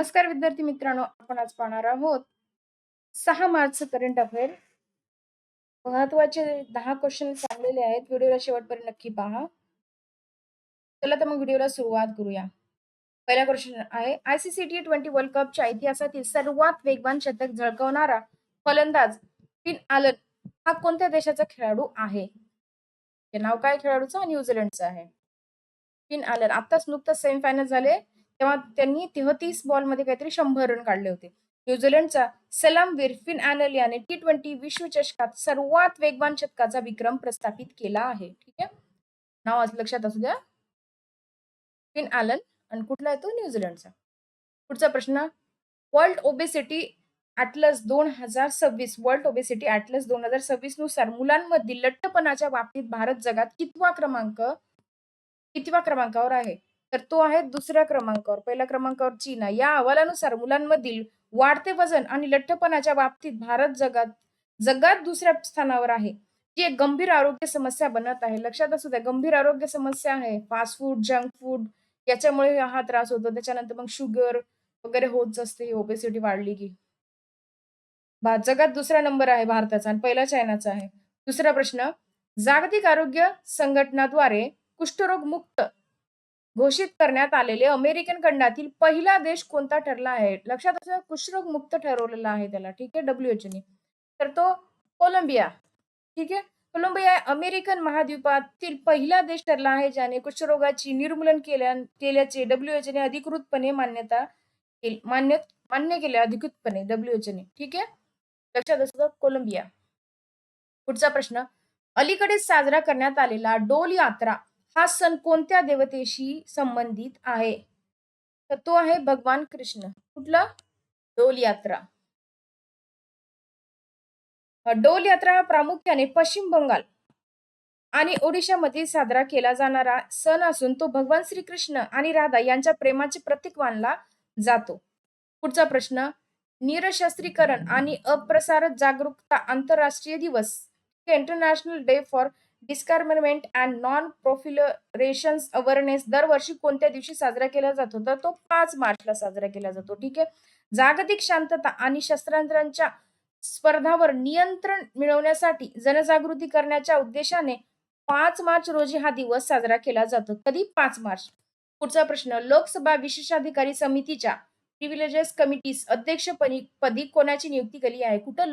नमस्कार विद्यार्थी मित्रांनो, आपण आज पाहणार आहोत 6 मार्चचं करंट अफेअर. महत्वाचे 10 क्वेश्चन सांगलेले आहेत. व्हिडिओला शेवटपर्यंत नक्की पहा. चला तर मग व्हिडिओला सुरुवात करूया. पहिला क्वेश्चन आहे, ICC T20 वर्ल्ड कपच्या इतिहासातील सर्वात वेगवान शतक झळकावणारा फलंदाज फिन ॲलन हा कोणत्या देशाचा खेळाडू आहे? हे नाव काय खेळाडूचं? न्यूझीलंडचं आहे. फिन ॲलन आत्ताच नुकतंच सेमीफायनल झाले, तेव्हा त्यांनी 33 बॉलमध्ये काहीतरी 100 रन काढले होते. न्यूझीलंडचा सलामीवीर फिन ॲलन याने T20 विश्वचषकात सर्वात वेगवान शतकाचा विक्रम प्रस्थापित केला आहे. ठीक आहे, नाव आज लक्षात असू द्या. फिन ॲलन आणि कुठला आहे तो? न्यूझीलंडचा. पुढचा प्रश्न, world obesity atlas 2026 world obesity atlas 2026 नुसार मुलांमधील लठ्ठपणाच्या बाबतीत भारत जगात कितवा क्रमांकावर आहे? तर तो आहे दुसऱ्या क्रमांकावर. पहिल्या क्रमांकावर चीन आहे. या अहवालानुसार मुलांमधील वाढते वजन आणि लठ्ठपणाच्या बाबतीत भारत जगात दुसऱ्या स्थानावर आहे, जी एक गंभीर आरोग्य समस्या बनत आहे. लक्षात असू द्या, गंभीर आरोग्य समस्या आहे. फास्ट फूड, जंक फूड याच्यामुळे हा त्रास होतो. त्याच्यानंतर मग शुगर वगैरे होत असते, ओबेसिटी वाढली की. जगात दुसरा नंबर आहे भारताचा आणि पहिला चायनाचा आहे. दुसरा प्रश्न, जागतिक आरोग्य संघटनाद्वारे कुष्ठरोग मुक्त घोषित करण्यात आलेले अमेरिकन खंडातील पहिला देश कोणता ठरला आहे? लक्षात असू, कुष्ठरोग मुक्त ठरवलेला आहे त्याला. ठीक आहे, WHO ने. तर तो कोलंबिया. ठीक आहे, कोलंबिया अमेरिकन महाद्वीपातील पहिला देश ठरला आहे ज्याने कुष्ठरोगाची निर्मूलन केल्याचे WHO ने अधिकृतपणे मान्य केले अधिकृतपणे WHO ने. ठीक आहे, लक्षात असू, कोलंबिया. पुढचा प्रश्न, अलीकडेच साजरा करण्यात आलेला डोल यात्रा हा सण कोणत्या देवतेशी संबंधित आहे? तर तो आहे भगवान कृष्ण. कुठला? डोल यात्रा. डोल यात्रा हा प्रामुख्याने पश्चिम बंगाल आणि ओडिशामध्ये साजरा केला जाणारा सण असून तो भगवान श्रीकृष्ण आणि राधा यांच्या प्रेमाचे प्रतीक मानला जातो. पुढचा प्रश्न, निरशस्त्रीकरण आणि अप्रसारक जागरूकता आंतरराष्ट्रीय दिवस, international day for disarmament and non proliferation awareness दरवर्षी कोणत्या दिवशी साजरा केला जातो? तर तो 5 मार्चला साजरा केला जातो. ठीक आहे, जागतिक शांतता आणि शस्त्रास्त्रांच्या स्पर्धावर नियंत्रण मिळवण्यासाठी जनजागृती करण्याच्या उद्देशाने 5 मार्च रोजी हा दिवस साजरा केला जातो. कधी? 5 मार्च. पुढचा प्रश्न, लोकसभा विशेषाधिकारी समितीच्या प्रिव्हिलेजेस कमिटीस अध्यक्षपदी कोणाची नियुक्ती केली आहे? कुठं?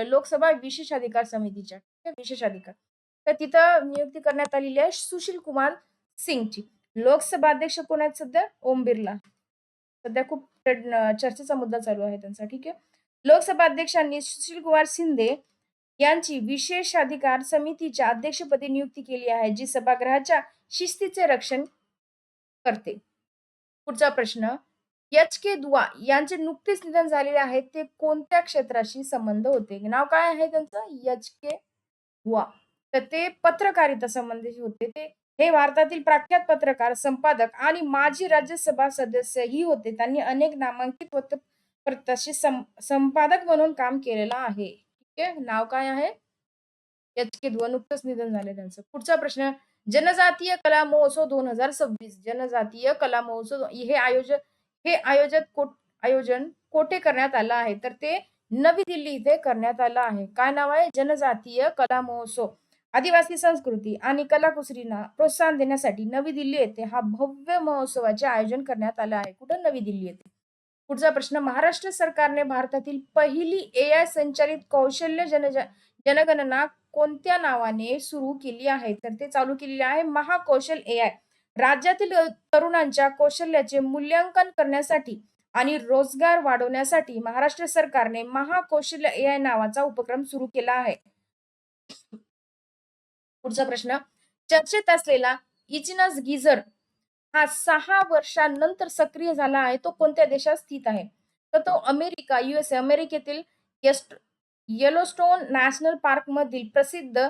लोकसभा विशेषाधिकार समितीच्या. विशेषाधिकार. तर तिथं नियुक्ती करण्यात आलेली आहे सुशील कुमार सिंगची. लोकसभा अध्यक्ष कोण आहेत सध्या? ओम बिर्ला. सध्या खूप चर्चेचा मुद्दा चालू आहे त्यांचा. ठीक आहे, लोकसभा अध्यक्षांनी सुशील कुमार शिंदे यांची विशेषाधिकार समितीच्या अध्यक्षपदी नियुक्ती केली आहे, जी सभागृहाच्या शिस्तीचे रक्षण करते. पुढचा प्रश्न, एच.के. दुआ यांचे नुकतेच निधन झालेले आहे, ते कोणत्या क्षेत्राशी संबंध होते? नाव काय आहे त्यांचं? एच.के. दुआ. तर ते पत्रकारिता संबंधित होते. हे भारतातील प्रख्यात पत्रकार, संपादक आणि माजी राज्यसभा सदस्यही होते. त्यांनी अनेक नामांकित वृत्तपत्रांशी संपादक म्हणून काम केलेलं आहे. ठीक आहे, नाव काय आहे? एच.के. दुआ. नुकतंच निधन झाले त्यांचं. पुढचा प्रश्न, जनजातीय कला महोत्सव 2026. जनजातीय कला महोत्सव हे आयोजन कोठे करण्यात आलं आहे? तर ते नवी दिल्ली इथे करण्यात आलं आहे. काय नाव आहे? जनजातीय कला महोत्सव. आदिवासी संस्कृती आणि कलाकुसरींना प्रोत्साहन देण्यासाठी नवी दिल्ली येथे हा भव्य महोत्सवाचे आयोजन करण्यात आलं आहे. कुठं? नवी दिल्ली येथे. पुढचा प्रश्न, महाराष्ट्र सरकारने भारतातील पहिली AI संचालित कौशल्य जनगणना कोणत्या नावाने सुरू केली आहे? तर ते चालू केलेले आहे महाकौशल AI. राज्यातील तरुणांच्या कौशल्याचे मूल्यांकन करण्यासाठी आणि रोजगार वाढवण्यासाठी महाराष्ट्र सरकारने महाकौशल्य AI नावाचा उपक्रम सुरू केला आहे. पुढचा प्रश्न, चर्चेत असलेला इचिनस गीझर हा 6 वर्षांनंतर सक्रिय झाला आहे, तो कोणत्या देशात स्थित आहे? तर तो अमेरिका, USA अमेरिकेतील येलोस्टोन नॅशनल पार्क मधील प्रसिद्ध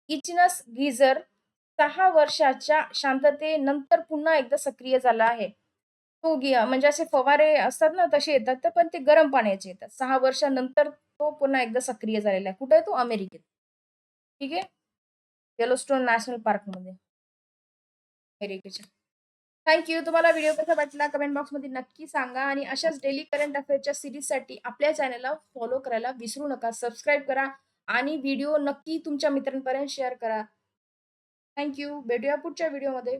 इचिनस गीझर 6 वर्षाच्या शांततेनंतर पुन्हा एकदा सक्रिय झाला आहे. तो म्हणजे असे फवारे असतात ना, तसे येतात, तर पण ते गरम पाण्याचे येतात. 6 वर्षानंतर तो पुन्हा एकदा सक्रिय झालेला आहे. कुठे आहे तो? अमेरिकेत. ठीक आहे, येलोस्टोन नॅशनल पार्क मध्ये, अमेरिकेच्या. Thank you. तुम्हाला व्हिडिओ कसा वाटला कमेंट बॉक्समध्ये नक्की सांगा आणि अशाच डेली करंट अफेअर्सच्या सीरीजसाठी आपल्या चॅनलला फॉलो करायला विसरू नका. सबस्क्राईब करा आणि व्हिडिओ नक्की तुमच्या मित्रांपर्यंत शेअर करा. Thank you. भेटूया पुढच्या व्हिडिओमध्ये.